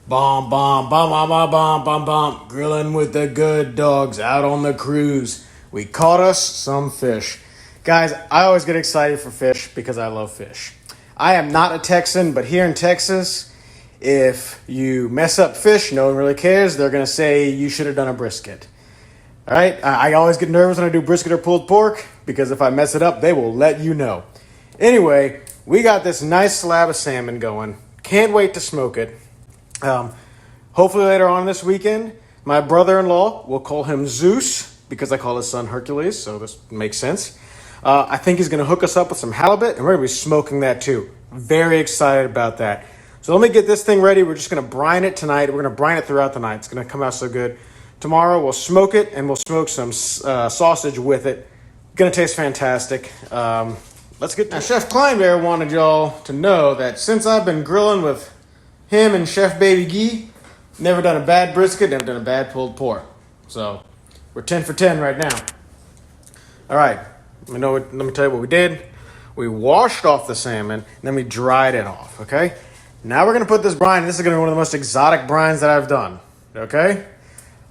Bomb, bomb, bomb, bomb, bomb, bomb, bomb, bomb. Grilling with the good dogs out on the cruise. We caught us some fish. Guys, I always get excited for fish because I love fish. I am not a Texan, but here in Texas, if you mess up fish, no one really cares. They're going to say you should have done a brisket. All right? I always get nervous when I do brisket or pulled pork because if I mess it up, they will let you know. Anyway, we got this nice slab of salmon going. Can't wait to smoke it. Hopefully later on this weekend, my brother-in-law, we'll call him Zeus because I call his son Hercules, so this makes sense. I think he's going to hook us up with some halibut, and we're going to be smoking that too. Very excited about that. So let me get this thing ready. We're just going to brine it tonight. We're going to brine it throughout the night. It's going to come out so good. Tomorrow we'll smoke it, and we'll smoke some sausage with it. Going to taste fantastic. Let's get. Now, Chef Kleinbear wanted y'all to know that since I've been grilling with him and Chef Baby Gee, never done a bad brisket, never done a bad pulled pork. So we're 10 for 10 right now. All right, let me tell you what we did. We washed off the salmon, and then we dried it off, okay? Now we're going to put this brine. This is going to be one of the most exotic brines that I've done, okay?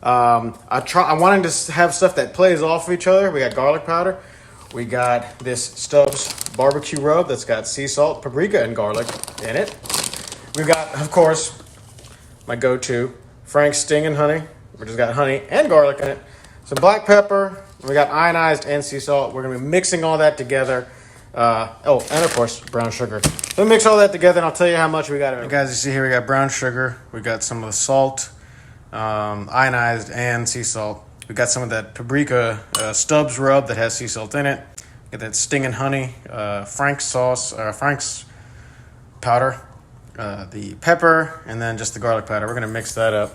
I wanted to have stuff that plays off of each other. We got garlic powder. We got this Stubbs barbecue rub that's got sea salt, paprika, and garlic in it. We've got, of course, my go-to, Frank's Stinging Honey, which has got honey and garlic in it. Some black pepper. We got ionized and sea salt. We're going to be mixing all that together. And of course, brown sugar. So mix all that together, and I'll tell you how much we got. Guys, you see here, we got brown sugar. We got some of the salt, ionized and sea salt. We got some of that paprika Stubbs rub that has sea salt in it. Got that Stinging Honey, Frank's sauce, Frank's powder. The pepper, and then just the garlic powder. We're going to mix that up.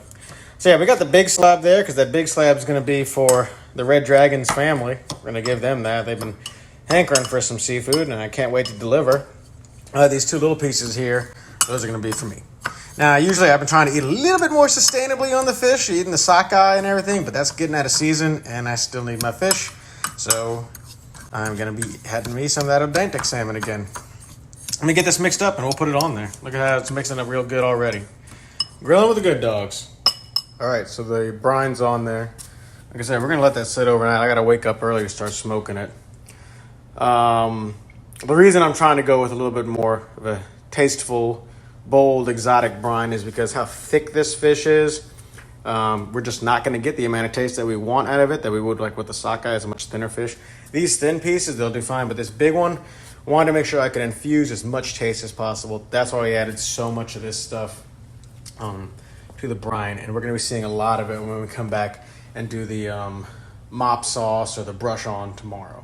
So yeah, we got the big slab there because that big slab is going to be for the Red Dragons family. We're going to give them that. They've been hankering for some seafood, and I can't wait to deliver. These two little pieces here, those are going to be for me. Now, usually I've been trying to eat a little bit more sustainably on the fish, eating the sockeye and everything, but that's getting out of season, and I still need my fish. So I'm going to be having me some of that Atlantic salmon again. Let me get this mixed up and we'll put it on there. Look at how it's mixing up real good already. Grilling with the good dogs. All right, so the brine's on there. Like I said, we're going to let that sit overnight. I got to wake up early to start smoking it. The reason I'm trying to go with a little bit more of a tasteful, bold, exotic brine is because how thick this fish is. We're just not going to get the amount of taste that we want out of it that we would like with the sockeye. It's a much thinner fish. These thin pieces, they'll do fine, but this big one, wanted to make sure I could infuse as much taste as possible. That's why we added so much of this stuff to the brine. And we're going to be seeing a lot of it when we come back and do the mop sauce or the brush on tomorrow.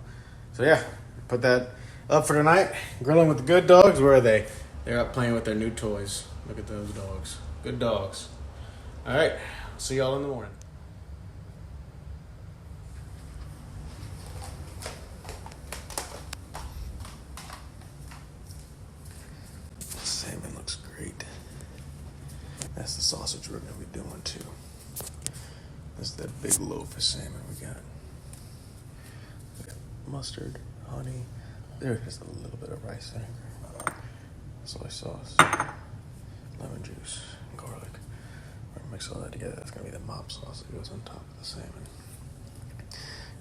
So yeah, put that up for tonight. Grilling with the good dogs. Where are they? They're up playing with their new toys. Look at those dogs. Good dogs. All right. See y'all in the morning. Salmon looks great. That's the sausage we're going to be doing too. This is that big loaf of salmon we got. We got mustard, honey. There's a little bit of rice vinegar, soy sauce, lemon juice, and garlic. We're going to mix all that together. That's going to be the mop sauce that goes on top of the salmon.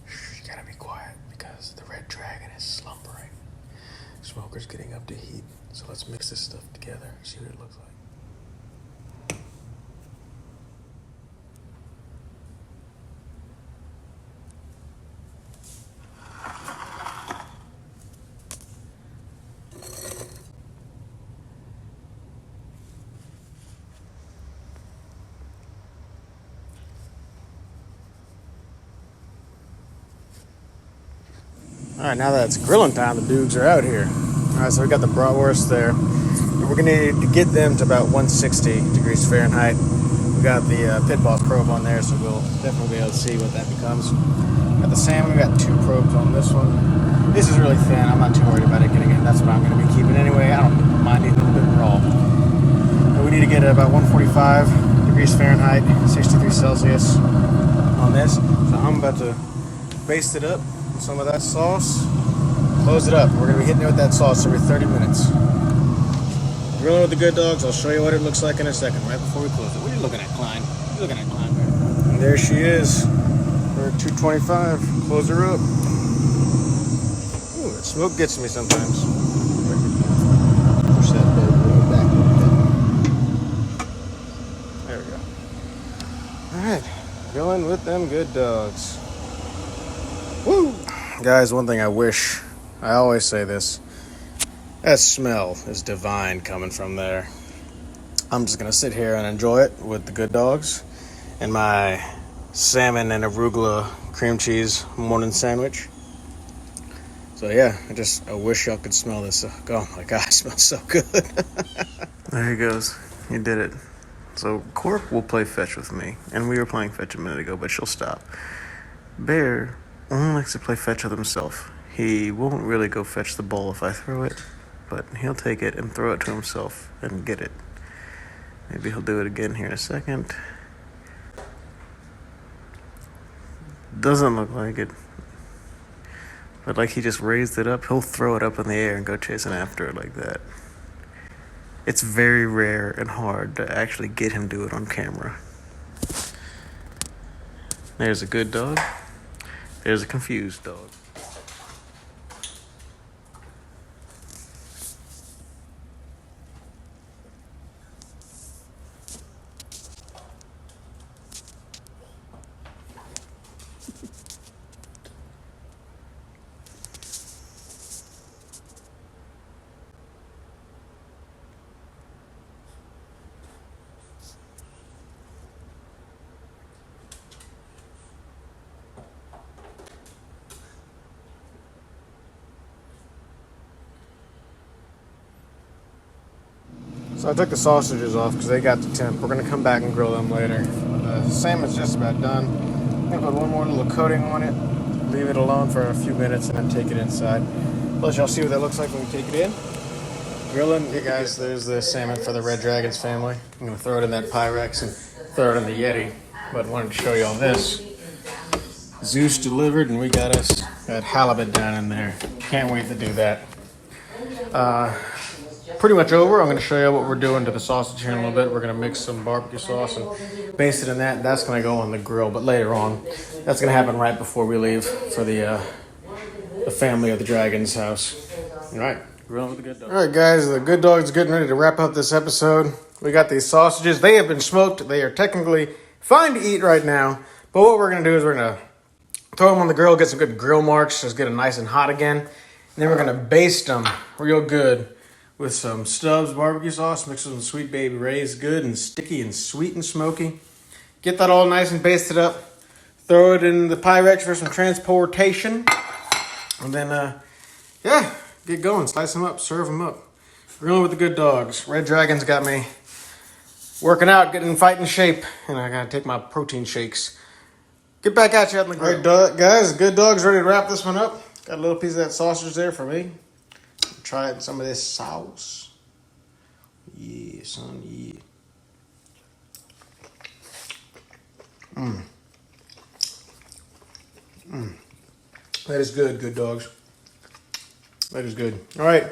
Shh, you got to be quiet because the Red Dragon is slumbering. Smoker's getting up to heat. So let's mix this stuff together, see what it looks like. All right, now that it's grilling time, the dudes are out here. All right, so we got the bratwurst there. We're going to need to get them to about 160 degrees Fahrenheit. We got the pit boss probe on there, so we'll definitely be able to see what that becomes. Got the salmon. We got 2 probes on this one. This is really thin. I'm not too worried about it getting in. That's what I'm going to be keeping anyway. I don't mind eating a little bit raw. But we need to get it about 145 degrees Fahrenheit, 63 Celsius on this. So I'm about to baste it up with some of that sauce. Close it up. We're going to be hitting it with that sauce every 30 minutes. Grilling with the Good Dogs. I'll show you what it looks like in a second, right before we close it. What are you looking at, Klein? What are you looking at, Klein? And there she is. We're at 225. Close her up. Ooh, that smoke gets me sometimes. Push that baby back a little bit. There we go. All right. Grilling with them Good Dogs. Woo! Guys, one thing I always say this. That smell is divine coming from there. I'm just gonna sit here and enjoy it with the Good Dogs and my salmon and arugula cream cheese morning sandwich. So yeah, I wish y'all could smell this. Oh my God, it smells so good. There he goes. He did it. So Cork will play fetch with me, and we were playing fetch a minute ago, but she'll stop. Bear only likes to play fetch with himself. He won't really go fetch the ball if I throw it, but he'll take it and throw it to himself and get it. Maybe he'll do it again here in a second. Doesn't look like it. But like he just raised it up, he'll throw it up in the air and go chasing after it like that. It's very rare and hard to actually get him to do it on camera. There's a good dog. There's a confused dog. So I took the sausages off because they got the temp. We're going to come back and grill them later. The salmon's just about done. I'm going to put one more little coating on it, leave it alone for a few minutes, and then take it inside. Let y'all see what that looks like when we take it in. Grilling. Hey guys, there's the salmon for the Red Dragons family. I'm going to throw it in that Pyrex and throw it in the Yeti. But I wanted to show y'all this. Zeus delivered, and we got us that halibut down in there. Can't wait to do that. Pretty much over. I'm going to show you what we're doing to the sausage here in a little bit. We're going to mix some barbecue sauce and baste it in that. That's going to go on the grill, but later on. That's going to happen right before we leave for the family of the Dragons house. All right, grilling with the Good Dogs. All right, guys, the Good Dogs getting ready to wrap up this episode. We got these sausages. They have been smoked. They are technically fine to eat right now, but what we're going to do is we're going to throw them on the grill, get some good grill marks, just get them nice and hot again. And then we're going to baste them real good with some Stubbs barbecue sauce mixed with some Sweet Baby Ray's, good and sticky and sweet and smoky. Get that all nice and basted up. Throw it in the Pyrex for some transportation. And then, get going. Slice them up, serve them up. Grilling with the Good Dogs. Red Dragons got me working out, getting in fighting shape. And I got to take my protein shakes. Get back at you on the grill. All right, guys, Good Dogs ready to wrap this one up. Got a little piece of that sausage there for me. Try it in some of this sauce. Yeah, son, yeah. That is good, Good Dogs. That is good. All right.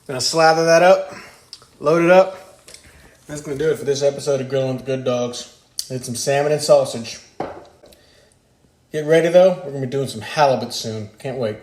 Gonna slather that up, load it up. That's gonna do it for this episode of Grilling with the Good Dogs. Did some salmon and sausage. Get ready though, we're gonna be doing some halibut soon. Can't wait.